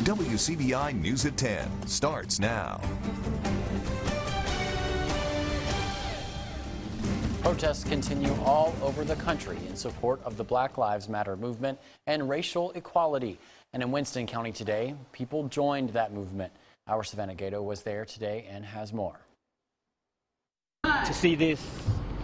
WCBI News at 10 starts now. Protests continue all over the country in support of the Black Lives Matter movement and racial equality. And in Winston County today, people joined that movement. Our Savannah Gato was there today and has more. To see this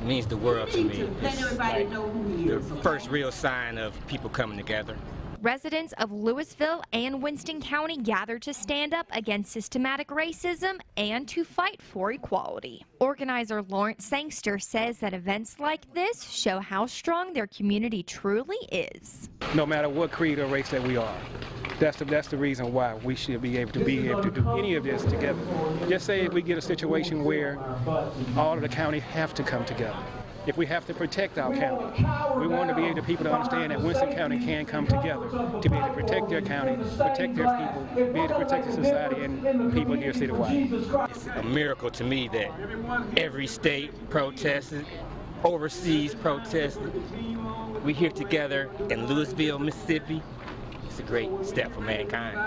means the world to me. It's like the first real sign of people coming together. Residents of Louisville and Winston County gathered to stand up against systematic racism and to fight for equality. Organizer Lawrence Sangster says that events like this show how strong their community truly is. No matter what creed or race that we are, that's the reason why we should be able to do any of this together. Just say if we get a situation where all of the county have to come together. If we have to protect our county, we want to be able to people to understand that Winston County can come together to be able to protect their county, protect their people, be able to protect the society and people here citywide. It's a miracle to me that every state protested, overseas protested. We're here together in Louisville, Mississippi. It's a great step for mankind.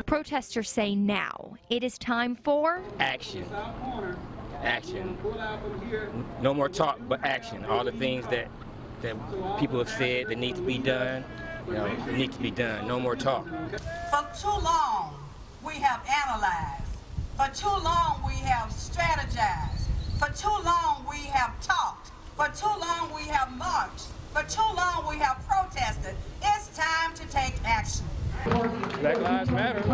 Protesters say now it is time for action. Action. No more talk, but action. All the things that people have said that need to be done, it needs to be done. No more talk. For too long, we have analyzed. For too long, we have strategized. For too long, we have talked. For too long, we have marched. For too long, we have protested. It's time to take action. Black Lives Matter,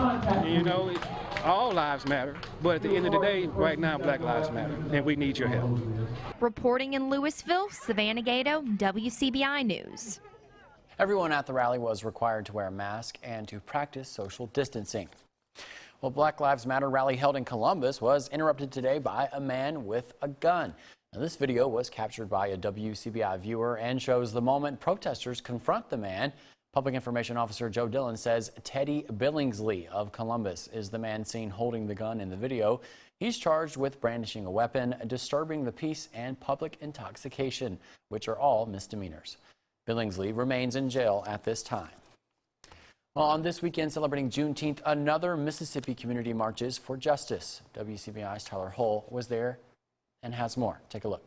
all lives matter, but at the end of the day, right now, Black Lives Matter, and we need your help. Reporting in Louisville, Savannah Gato, WCBI News. Everyone at the rally was required to wear a mask and to practice social distancing. Well, Black Lives Matter rally held in Columbus was interrupted today by a man with a gun. Now, this video was captured by a WCBI viewer and shows the moment protesters confront the man. Public Information Officer Joe Dillon says Teddy Billingsley of Columbus is the man seen holding the gun in the video. He's charged with brandishing a weapon, disturbing the peace, and public intoxication, which are all misdemeanors. Billingsley remains in jail at this time. Well, on this weekend celebrating Juneteenth, another Mississippi community marches for justice. WCBI's Tyler Hull was there and has more. Take a look.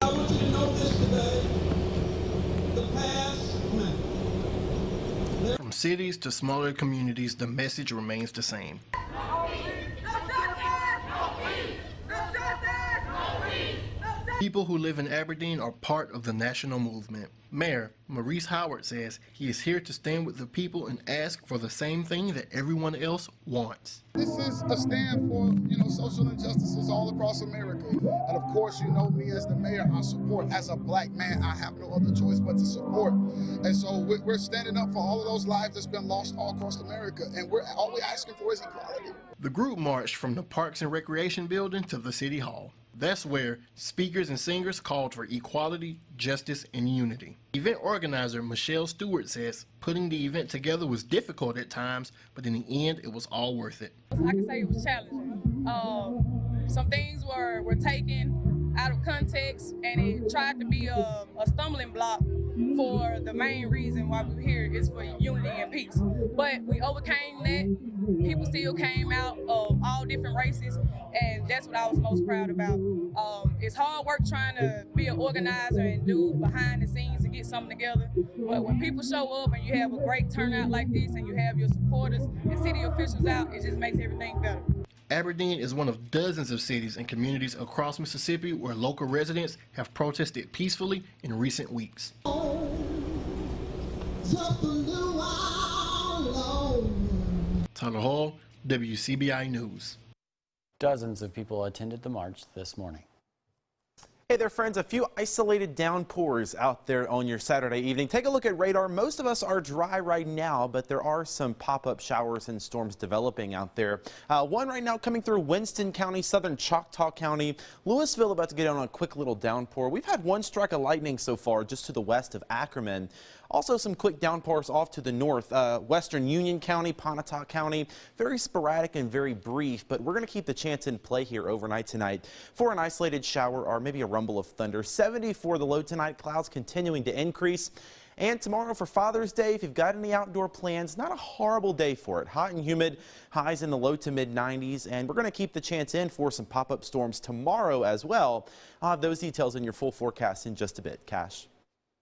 I want you to know this today. The past. From cities to smaller communities, the message remains the same. People who live in Aberdeen are part of the national movement. Mayor Maurice Howard says he is here to stand with the people and ask for the same thing that everyone else wants. This is a stand for, social injustices all across America. And of course, me as the mayor, I support. As a black man, I have no other choice but to support. And so we're standing up for all of those lives that's been lost all across America. And all we're asking for is equality. The group marched from the Parks and Recreation Building to the City Hall. That's where speakers and singers called for equality, justice, and unity. Event organizer Michelle Stewart says putting the event together was difficult at times, but in the end, it was all worth it. I can say it was challenging. Some things were taken out of context, and it tried to be a stumbling block for the main reason why we're here is for unity and peace. But we overcame that. People still came out of all different races, and that's what I was most proud about. It's hard work trying to be an organizer and do behind the scenes to get something together. But when people show up and you have a great turnout like this and you have your supporters and city officials out, it just makes everything better. Aberdeen is one of dozens of cities and communities across Mississippi where local residents have protested peacefully in recent weeks. Tyler Hall, WCBI News. Dozens of people attended the march this morning. Hey there, friends. A few isolated downpours out there on your Saturday evening. Take a look at radar. Most of us are dry right now, but there are some pop-up showers and storms developing out there. One right now coming through Winston County, southern Choctaw County. Louisville about to get on a quick little downpour. We've had one strike of lightning so far just to the west of Ackerman. Also some quick downpours off to the north, western Union County, Pontotoc County. Very sporadic and very brief, but we're going to keep the chance in play here overnight tonight for an isolated shower or maybe a rumble of thunder. 70 for the low tonight, clouds continuing to increase. And tomorrow for Father's Day, if you've got any outdoor plans, not a horrible day for it. Hot and humid, highs in the low to mid 90s, and we're going to keep the chance in for some pop-up storms tomorrow as well. I'll have those details in your full forecast in just a bit. Cash.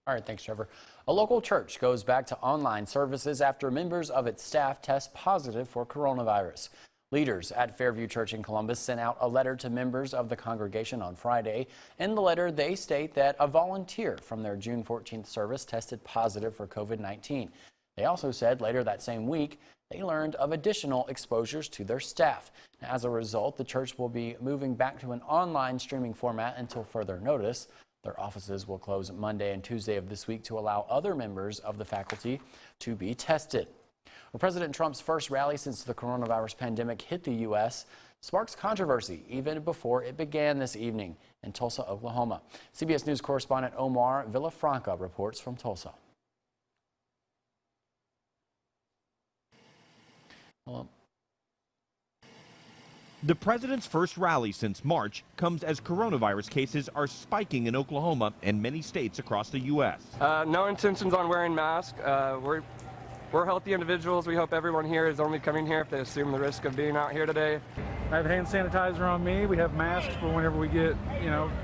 All right, thanks, Trevor. A local church goes back to online services after members of its staff test positive for coronavirus. Leaders at Fairview Church in Columbus sent out a letter to members of the congregation on Friday. In the letter, they state that a volunteer from their June 14th service tested positive for COVID-19. They also said later that same week, they learned of additional exposures to their staff. As a result, the church will be moving back to an online streaming format until further notice. Their offices will close Monday and Tuesday of this week to allow other members of the faculty to be tested. Well, President Trump's first rally since the coronavirus pandemic hit the U.S. sparks controversy even before it began this evening in Tulsa, Oklahoma. CBS News correspondent Omar Villafranca reports from Tulsa. Well, the president's first rally since March comes as coronavirus cases are spiking in Oklahoma and many states across the U.S. No intentions on wearing masks. We're healthy individuals. We hope everyone here is only coming here if they assume the risk of being out here today. I have hand sanitizer on me. We have masks for whenever we get,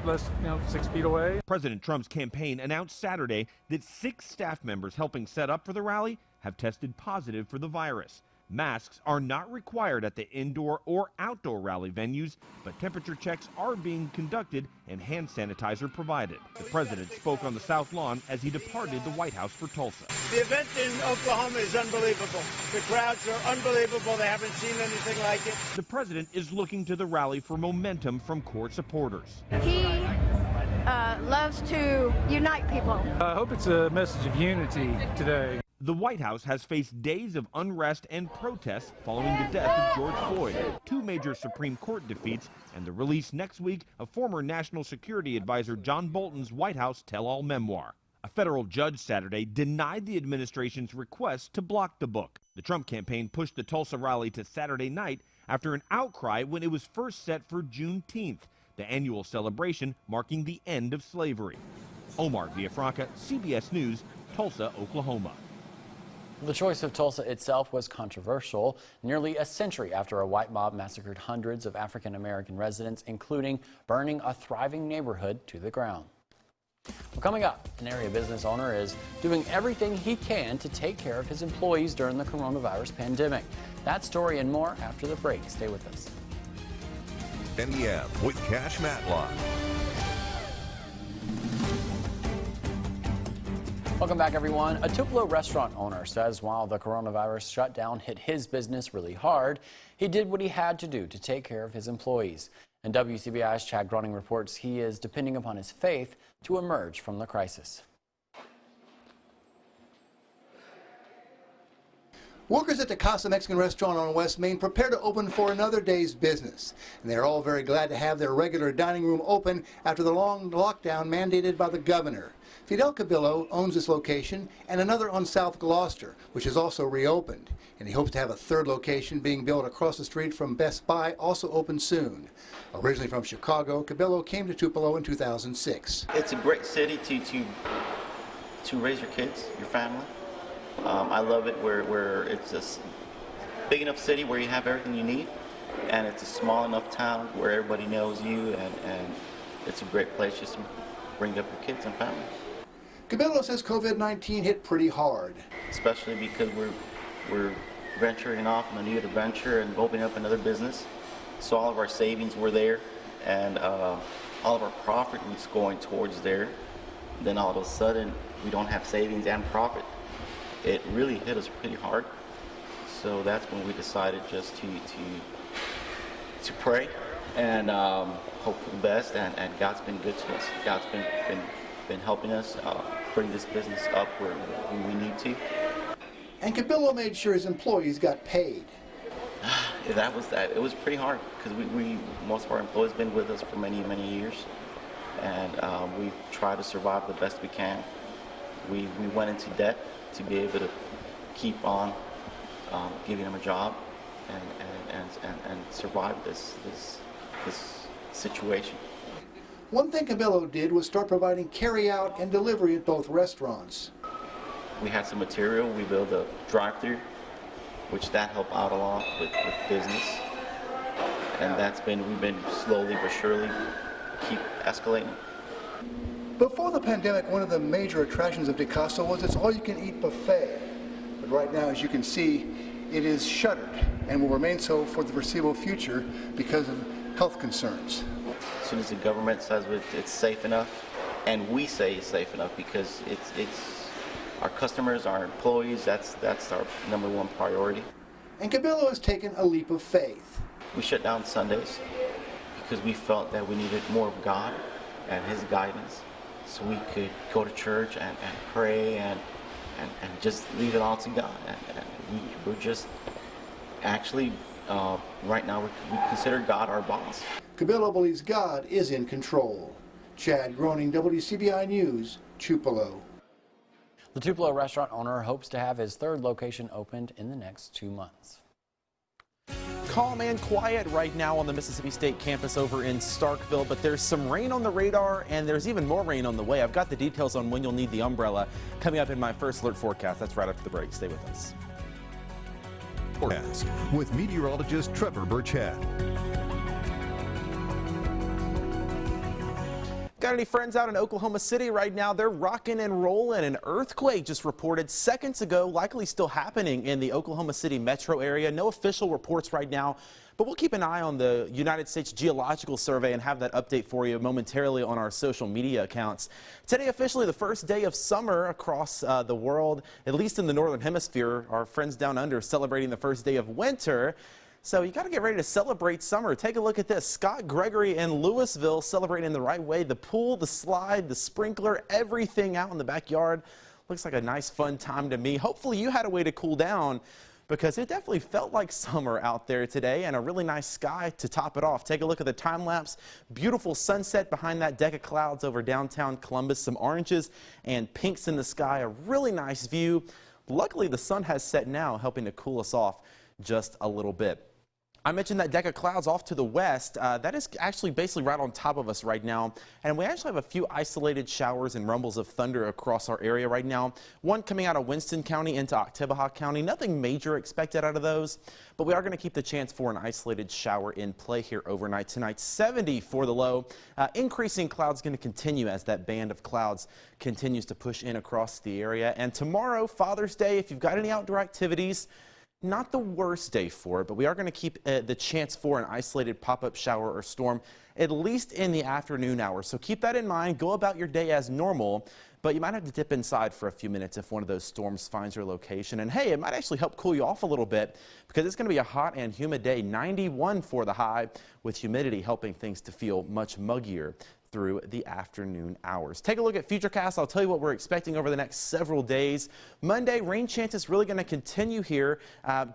less, 6 feet away. President Trump's campaign announced Saturday that 6 staff members helping set up for the rally have tested positive for the virus. Masks are not required at the indoor or outdoor rally venues, but temperature checks are being conducted and hand sanitizer provided. The president spoke on the South Lawn as he departed the White House for Tulsa. The event in Oklahoma is unbelievable. The crowds are unbelievable. They haven't seen anything like it. The president is looking to the rally for momentum from core supporters. He loves to unite people. I hope it's a message of unity today. The White House has faced days of unrest and protests following the death of George Floyd, 2 major Supreme Court defeats, and the release next week of former National Security Advisor John Bolton's White House tell-all memoir. A federal judge Saturday denied the administration's request to block the book. The Trump campaign pushed the Tulsa rally to Saturday night after an outcry when it was first set for Juneteenth, the annual celebration marking the end of slavery. Omar Villafranca, CBS News, Tulsa, Oklahoma. The choice of Tulsa itself was controversial nearly a century after a white mob massacred hundreds of African-American residents, including burning a thriving neighborhood to the ground. Well, coming up, an area business owner is doing everything he can to take care of his employees during the coronavirus pandemic. That story and more after the break. Stay with us. NEM with Cash Matlock. Welcome back, everyone. A Tupelo restaurant owner says while the coronavirus shutdown hit his business really hard, he did what he had to do to take care of his employees. And WCBI's Chad Groening reports he is depending upon his faith to emerge from the crisis. Workers at the Casa Mexican restaurant on West Main prepare to open for another day's business. And they're all very glad to have their regular dining room open after the long lockdown mandated by the governor. Fidel Cabillo owns this location and another on South Gloucester, which is also reopened. And he hopes to have a third location being built across the street from Best Buy also open soon. Originally from Chicago, Cabillo came to Tupelo in 2006. It's a great city to raise your kids, your family. I love it where it's a big enough city where you have everything you need, and it's a small enough town where everybody knows you, and it's a great place just to bring up your kids and family. Cabillo says COVID-19 hit pretty hard. Especially because we're venturing off on a new adventure and opening up another business. So all of our savings were there, and all of our profit was going towards there. Then all of a sudden, we don't have savings and profit. It really hit us pretty hard. So that's when we decided just to pray and hope for the best. And God's been good to us. God's been helping us bring this business up where we need to. And Cabillo made sure his employees got paid. That was that. It was pretty hard because most of our employees have been with us for many, many years, and we've tried to survive the best we can. We went into debt to be able to keep on giving them a job and survive this situation. One thing Cabillo did was start providing carry-out and delivery at both restaurants. We had some material. We built a drive-through, which that helped out a lot with business. And we've been slowly but surely keep escalating. Before the pandemic, one of the major attractions of DeCosta was its all-you-can-eat buffet. But right now, as you can see, it is shuttered and will remain so for the foreseeable future because of health concerns. As soon as the government says it's safe enough, and we say it's safe enough because it's our customers, our employees, that's our #1 priority. And Cabillo has taken a leap of faith. We shut down Sundays because we felt that we needed more of God and His guidance so we could go to church and pray and just leave it all to God. And we're just actually, right now, we consider God our boss. Cabillo believes God is in control. Chad Groening, WCBI News, Tupelo. The Tupelo restaurant owner hopes to have his 3rd location opened in the next 2 months. Calm and quiet right now on the Mississippi State campus over in Starkville, but there's some rain on the radar and there's even more rain on the way. I've got the details on when you'll need the umbrella coming up in my first alert forecast. That's right after the break. Stay with us. Forecast with meteorologist Trevor Burchett. Got any friends out in Oklahoma City right now? They're rocking and rolling. An earthquake just reported seconds ago, likely still happening in the Oklahoma City metro area. No official reports right now, but we'll keep an eye on the United States Geological Survey and have that update for you momentarily on our social media accounts. Today, officially the first day of summer across the world, at least in the northern hemisphere. Our friends down under celebrating the first day of winter. So you got to get ready to celebrate summer. Take a look at this. Scott Gregory in Louisville celebrating the right way. The pool, the slide, the sprinkler, everything out in the backyard. Looks like a nice fun time to me. Hopefully you had a way to cool down because it definitely felt like summer out there today and a really nice sky to top it off. Take a look at the time lapse. Beautiful sunset behind that deck of clouds over downtown Columbus. Some oranges and pinks in the sky. A really nice view. Luckily the sun has set now, helping to cool us off just a little bit. I mentioned that deck of clouds off to the west. That is actually basically right on top of us right now. And we actually have a few isolated showers and rumbles of thunder across our area right now. One coming out of Winston County into Oktibbeha County. Nothing major expected out of those, but we are going to keep the chance for an isolated shower in play here overnight tonight. 70 for the low. Increasing clouds going to continue as that band of clouds continues to push in across the area. And tomorrow, Father's Day, if you've got any outdoor activities, not the worst day for it, but we are going to keep the chance for an isolated pop-up shower or storm, at least in the afternoon hours. So keep that in mind. Go about your day as normal, but you might have to dip inside for a few minutes if one of those storms finds your location. And hey, it might actually help cool you off a little bit because it's going to be a hot and humid day. 91 for the high, with humidity helping things to feel much muggier through the afternoon hours. Take a look at Futurecast. I'll tell you what we're expecting over the next several days. Monday, rain chances really going to continue here,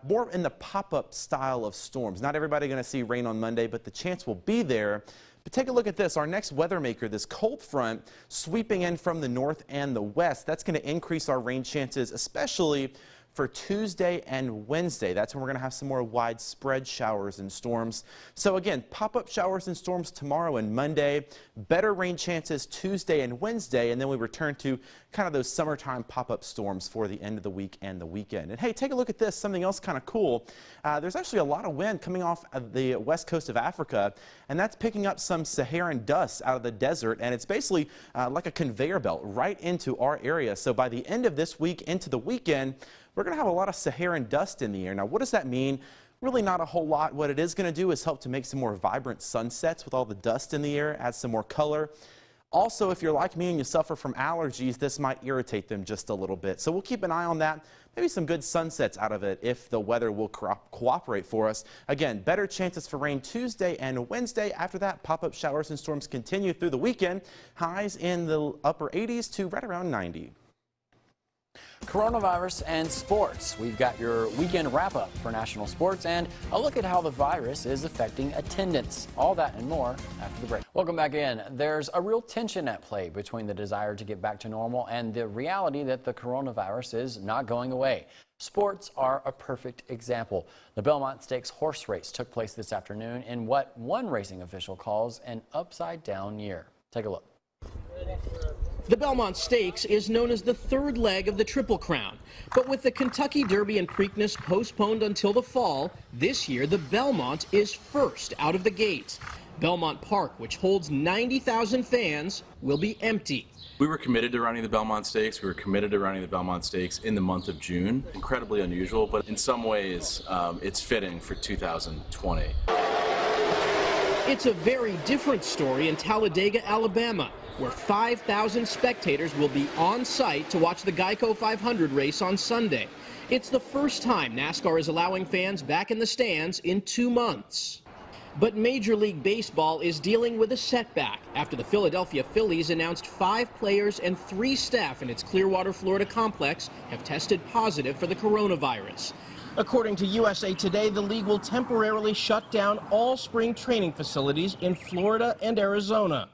more in the pop-up style of storms. Not everybody going to see rain on Monday, but the chance will be there. But take a look at this. Our next weather maker, this cold front sweeping in from the north and the west. That's going to increase our rain chances, especially for Tuesday and Wednesday. That's when we're going to have some more widespread showers and storms. So again, pop-up showers and storms tomorrow and Monday, better rain chances Tuesday and Wednesday, and then we return to kind of those summertime pop-up storms for the end of the week and the weekend. And hey, take a look at this, something else kind of cool. There's actually a lot of wind coming off of the west coast of Africa, and that's picking up some Saharan dust out of the desert, and it's basically like a conveyor belt right into our area. So by the end of this week into the weekend, we're going to have a lot of Saharan dust in the air. Now, what does that mean? Really not a whole lot. What it is going to do is help to make some more vibrant sunsets with all the dust in the air, add some more color. Also, if you're like me and you suffer from allergies, this might irritate them just a little bit. So we'll keep an eye on that. Maybe some good sunsets out of it if the weather will cooperate for us. Again, better chances for rain Tuesday and Wednesday. After that, pop-up showers and storms continue through the weekend. Highs in the upper 80s to right around 90. Coronavirus and sports. We've got your weekend wrap-up for national sports and a look at how the virus is affecting attendance. All that and more after the break. Welcome back in. There's a real tension at play between the desire to get back to normal and the reality that the coronavirus is not going away. Sports are a perfect example. The Belmont Stakes horse race took place this afternoon in what one racing official calls an upside-down year. Take a look. The Belmont Stakes is known as the third leg of the Triple Crown, but with the Kentucky Derby and Preakness postponed until the fall, this year the Belmont is first out of the gate. Belmont Park, which holds 90,000 fans, will be empty. We were committed to running the Belmont Stakes. We were committed to running the Belmont Stakes in the month of June. Incredibly unusual, but in some ways it's fitting for 2020. It's a very different story in Talladega, Alabama, where 5,000 spectators will be on site to watch the Geico 500 race on Sunday. It's the first time NASCAR is allowing fans back in the stands in 2 months. But Major League Baseball is dealing with a setback after the Philadelphia Phillies announced 5 players and 3 staff in its Clearwater, Florida complex have tested positive for the coronavirus. According to USA Today, the league will temporarily shut down all spring training facilities in Florida and Arizona.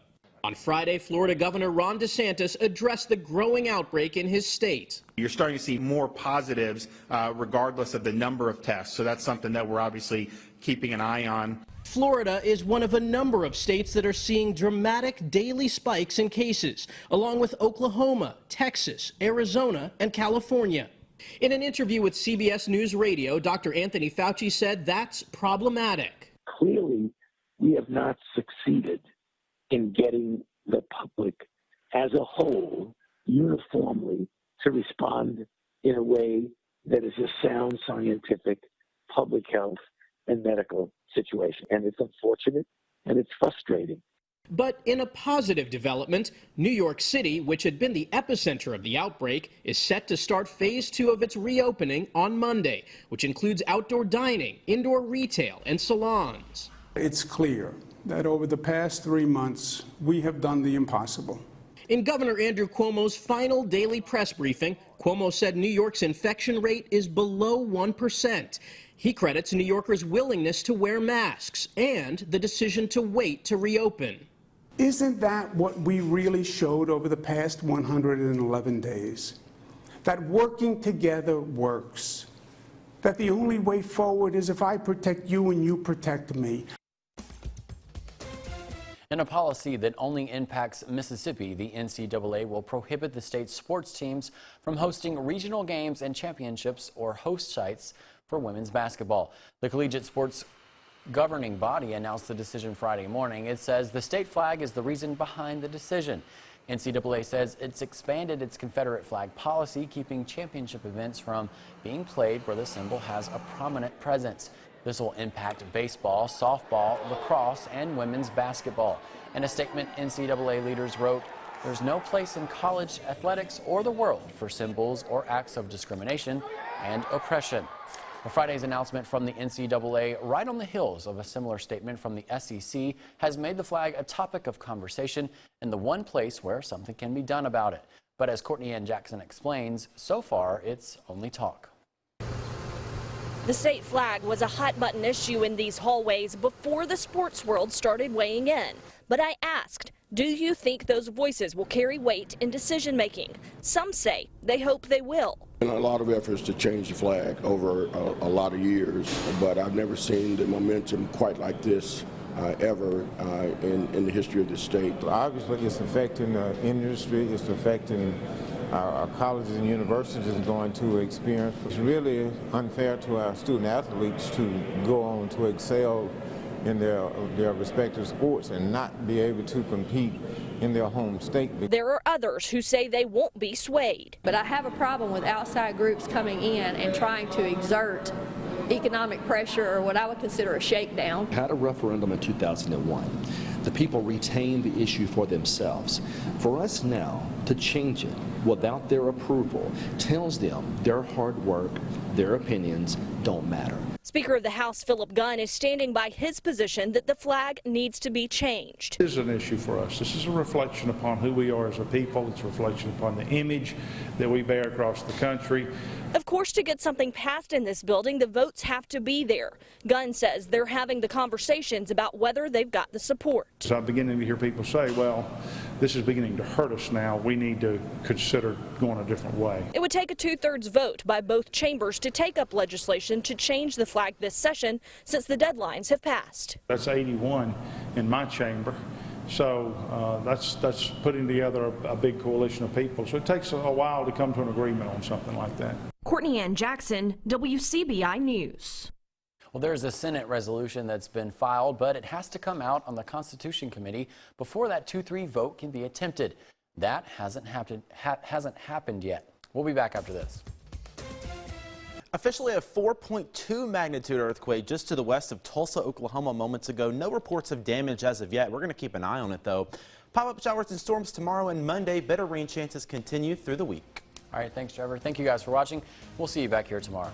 On Friday, Florida Governor Ron DeSantis addressed the growing outbreak in his state. You're starting to see more positives regardless of the number of tests, so that's something that we're obviously keeping an eye on. Florida is one of a number of states that are seeing dramatic daily spikes in cases, along with Oklahoma, Texas, Arizona, and California. In an interview with CBS News Radio, Dr. Anthony Fauci said that's problematic. Clearly, we have not succeeded in getting the public as a whole uniformly to respond in a way that is a sound scientific public health and medical situation. And it's unfortunate and it's frustrating. But in a positive development, New York City, which had been the epicenter of the outbreak, is set to start phase 2 of its reopening on Monday, which includes outdoor dining, indoor retail, and salons. It's clear that over the past 3 months, we have done the impossible. In Governor Andrew Cuomo's final daily press briefing, Cuomo said New York's infection rate is below 1%. He credits New Yorkers' willingness to wear masks and the decision to wait to reopen. Isn't that what we really showed over the past 111 days? That working together works. That the only way forward is if I protect you and you protect me. In a policy that only impacts Mississippi, the NCAA will prohibit the state's sports teams from hosting regional games and championships or host sites for women's basketball. The collegiate sports governing body announced the decision Friday morning. It says the state flag is the reason behind the decision. NCAA says it's expanded its Confederate flag policy, keeping championship events from being played where the symbol has a prominent presence. This will impact baseball, softball, lacrosse, and women's basketball. In a statement, NCAA leaders wrote, "There's no place in college athletics or the world for symbols or acts of discrimination and oppression." Friday's announcement from the NCAA, right on the heels of a similar statement from the SEC, has made the flag a topic of conversation and the one place where something can be done about it. But as Courtney Ann Jackson explains, so far it's only talk. The state flag was a hot-button issue in these hallways before the sports world started weighing in. But I asked, do you think those voices will carry weight in decision-making? Some say they hope they will. A lot of efforts to change the flag over a lot of years, but I've never seen the momentum quite like this ever in the history of the state. Obviously, it's affecting the industry, it's affecting our colleges and universities is going to experience. It's really unfair to our student athletes to go on to excel in their respective sports and not be able to compete in their home state. There are others who say they won't be swayed. But I have a problem with outside groups coming in and trying to exert economic pressure or what I would consider a shakedown. Had a referendum in 2001. The people retained the issue for themselves. For us now to change it without their approval tells them their hard work, their opinions don't matter. Speaker of the House Philip Gunn is standing by his position that the flag needs to be changed. This is an issue for us. This is a reflection upon who we are as a people. It's a reflection upon the image that we bear across the country. Of course, to get something passed in this building, the votes have to be there. Gunn says they're having the conversations about whether they've got the support. So I'm beginning to hear people say, well, this is beginning to hurt us now. We need to consider going a different way. It would take a 2/3 vote by both chambers to take up legislation to change the flag this session, since the deadlines have passed. That's 81 in my chamber. So that's putting together a big coalition of people. So it takes a while to come to an agreement on something like that. Courtney Ann Jackson, WCBI News. Well, there's a Senate resolution that's been filed, but it has to come out on the Constitution Committee before that 2-3 vote can be attempted. That hasn't happened yet. We'll be back after this. Officially a 4.2 magnitude earthquake just to the west of Tulsa, Oklahoma moments ago. No reports of damage as of yet. We're going to keep an eye on it, though. Pop-up showers and storms tomorrow and Monday. Better rain chances continue through the week. All right, thanks, Trevor. Thank you guys for watching. We'll see you back here tomorrow.